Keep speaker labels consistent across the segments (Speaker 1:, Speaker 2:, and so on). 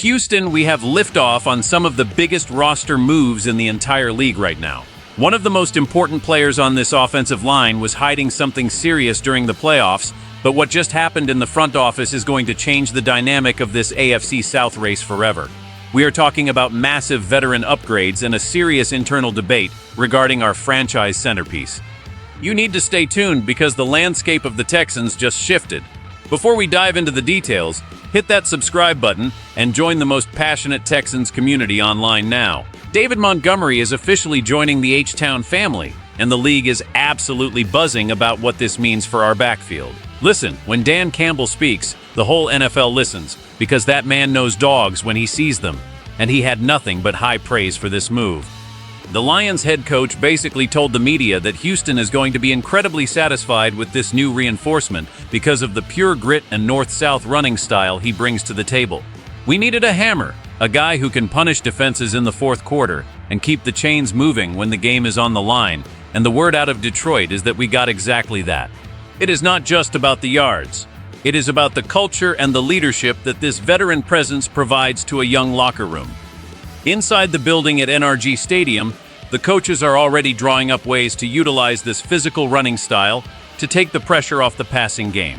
Speaker 1: Houston, we have liftoff on some of the biggest roster moves in the entire league right now. One of the most important players on this offensive line was hiding something serious during the playoffs, but what just happened in the front office is going to change the dynamic of this AFC South race forever. We are talking about massive veteran upgrades and a serious internal debate regarding our franchise centerpiece. You need to stay tuned because the landscape of the Texans just shifted. Before we dive into the details, hit that subscribe button and join the most passionate Texans community online now. David Montgomery is officially joining the H-Town family, and the league is absolutely buzzing about what this means for our backfield. Listen, when Dan Campbell speaks, the whole NFL listens, because that man knows dogs when he sees them, and he had nothing but high praise for this move. The Lions head coach basically told the media that Houston is going to be incredibly satisfied with this new reinforcement because of the pure grit and north-south running style he brings to the table. We needed a hammer, a guy who can punish defenses in the fourth quarter and keep the chains moving when the game is on the line, and the word out of Detroit is that we got exactly that. It is not just about the yards. It is about the culture and the leadership that this veteran presence provides to a young locker room. Inside the building at NRG Stadium, the coaches are already drawing up ways to utilize this physical running style to take the pressure off the passing game.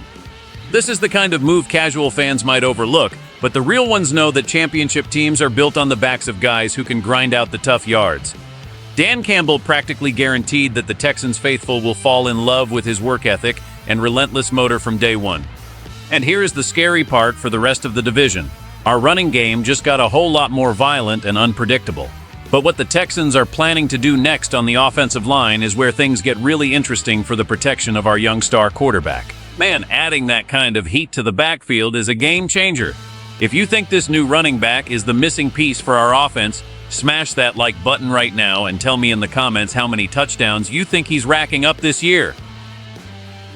Speaker 1: This is the kind of move casual fans might overlook, but the real ones know that championship teams are built on the backs of guys who can grind out the tough yards. Dan Campbell practically guaranteed that the Texans faithful will fall in love with his work ethic and relentless motor from day one. And here is the scary part for the rest of the division. Our running game just got a whole lot more violent and unpredictable. But what the Texans are planning to do next on the offensive line is where things get really interesting for the protection of our young star quarterback. Man, adding that kind of heat to the backfield is a game changer. If you think this new running back is the missing piece for our offense, smash that like button right now and tell me in the comments how many touchdowns you think he's racking up this year.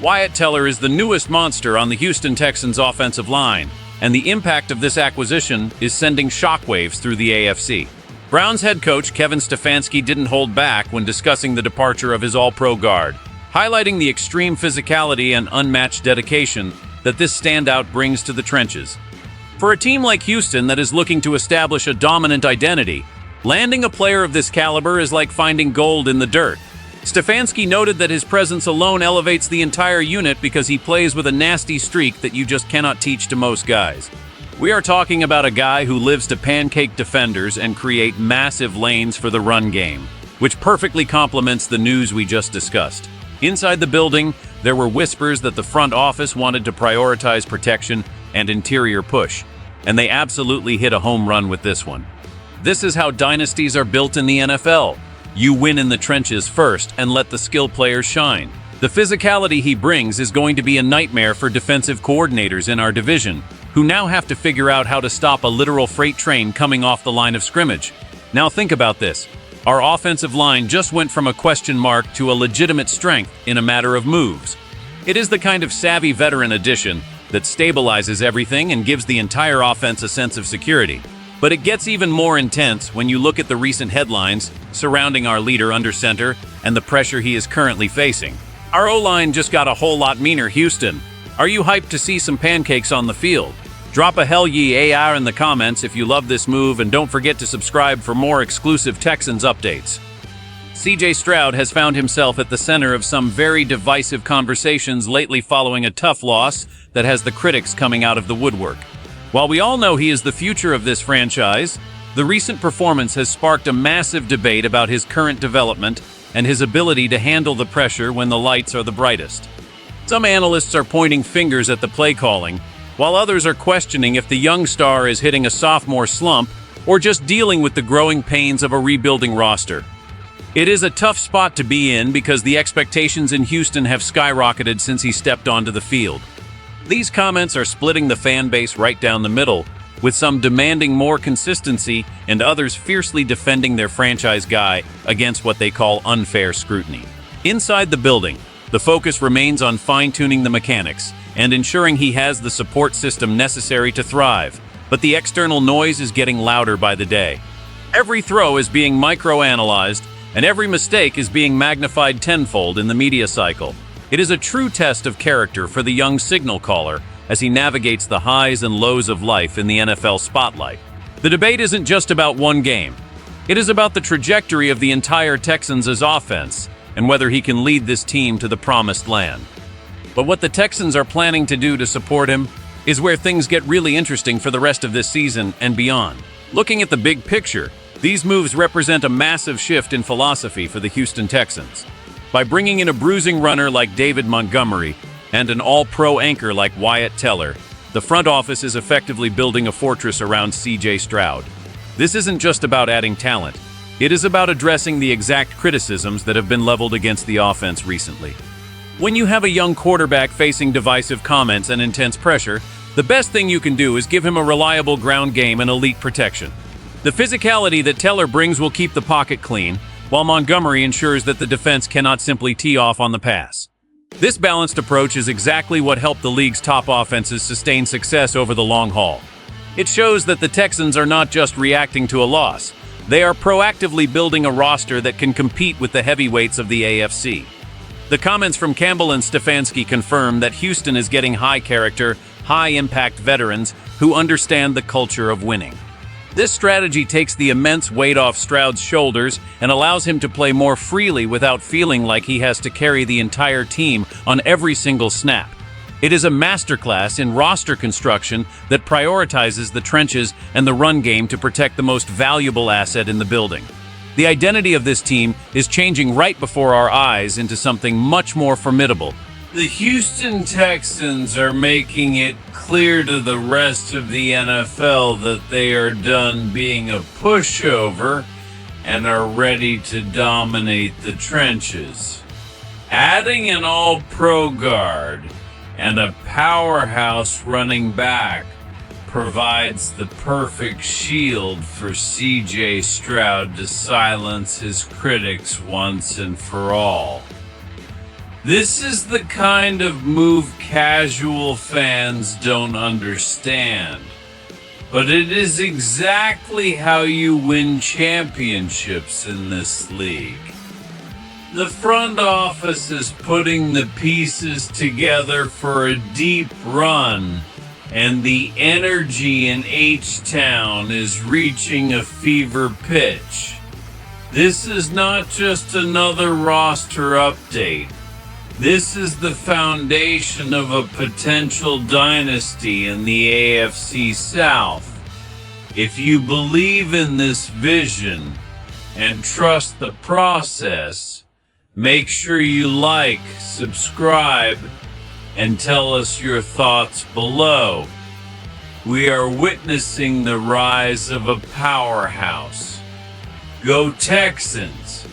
Speaker 1: Wyatt Teller is the newest monster on the Houston Texans offensive line, and the impact of this acquisition is sending shockwaves through the AFC. Browns head coach Kevin Stefanski didn't hold back when discussing the departure of his all-pro guard, highlighting the extreme physicality and unmatched dedication that this standout brings to the trenches. For a team like Houston that is looking to establish a dominant identity, landing a player of this caliber is like finding gold in the dirt. Stefanski noted that his presence alone elevates the entire unit because he plays with a nasty streak that you just cannot teach to most guys. We are talking about a guy who lives to pancake defenders and create massive lanes for the run game, which perfectly complements the news we just discussed. Inside the building, there were whispers that the front office wanted to prioritize protection and interior push, and they absolutely hit a home run with this one. This is how dynasties are built in the NFL. You win in the trenches first and let the skill players shine. The physicality he brings is going to be a nightmare for defensive coordinators in our division, who now have to figure out how to stop a literal freight train coming off the line of scrimmage. Now think about this. Our offensive line just went from a question mark to a legitimate strength in a matter of moves. It is the kind of savvy veteran addition that stabilizes everything and gives the entire offense a sense of security. But it gets even more intense when you look at the recent headlines surrounding our leader under center and the pressure he is currently facing. Our O-line just got a whole lot meaner, Houston. Are you hyped to see some pancakes on the field? Drop a hell ye AR in the comments if you love this move, and don't forget to subscribe for more exclusive Texans updates. CJ Stroud has found himself at the center of some very divisive conversations lately following a tough loss that has the critics coming out of the woodwork. While we all know he is the future of this franchise, the recent performance has sparked a massive debate about his current development and his ability to handle the pressure when the lights are the brightest. Some analysts are pointing fingers at the play calling, while others are questioning if the young star is hitting a sophomore slump or just dealing with the growing pains of a rebuilding roster. It is a tough spot to be in because the expectations in Houston have skyrocketed since he stepped onto the field. These comments are splitting the fan base right down the middle, with some demanding more consistency and others fiercely defending their franchise guy against what they call unfair scrutiny. Inside the building, the focus remains on fine-tuning the mechanics and ensuring he has the support system necessary to thrive, but the external noise is getting louder by the day. Every throw is being micro-analyzed, and every mistake is being magnified tenfold in the media cycle. It is a true test of character for the young signal caller as he navigates the highs and lows of life in the NFL spotlight. The debate isn't just about one game. It is about the trajectory of the entire Texans' offense and whether he can lead this team to the promised land. But what the Texans are planning to do to support him is where things get really interesting for the rest of this season and beyond. Looking at the big picture, these moves represent a massive shift in philosophy for the Houston Texans. By bringing in a bruising runner like David Montgomery and an all-pro anchor like Wyatt Teller, the front office is effectively building a fortress around C.J. Stroud. This isn't just about adding talent. It is about addressing the exact criticisms that have been leveled against the offense recently. When you have a young quarterback facing divisive comments and intense pressure, the best thing you can do is give him a reliable ground game and elite protection. The physicality that Teller brings will keep the pocket clean, while Montgomery ensures that the defense cannot simply tee off on the pass. This balanced approach is exactly what helped the league's top offenses sustain success over the long haul. It shows that the Texans are not just reacting to a loss. They are proactively building a roster that can compete with the heavyweights of the AFC. The comments from Campbell and Stefanski confirm that Houston is getting high-character, high-impact veterans who understand the culture of winning. This strategy takes the immense weight off Stroud's shoulders and allows him to play more freely without feeling like he has to carry the entire team on every single snap. It is a masterclass in roster construction that prioritizes the trenches and the run game to protect the most valuable asset in the building. The identity of this team is changing right before our eyes into something much more formidable. The Houston Texans are making it clear to the rest of the NFL that they are done being a pushover and are ready to dominate the trenches. Adding an all-pro guard and a powerhouse running back provides the perfect shield for C.J. Stroud to silence his critics once and for all. This is the kind of move casual fans don't understand, but it is exactly how you win championships in this league. The front office is putting the pieces together for a deep run, and the energy in H-Town is reaching a fever pitch. This is not just another roster update. This is the foundation of a potential dynasty in the AFC South. If you believe in this vision and trust the process, make sure you like, subscribe, and tell us your thoughts below. We are witnessing the rise of a powerhouse. Go Texans!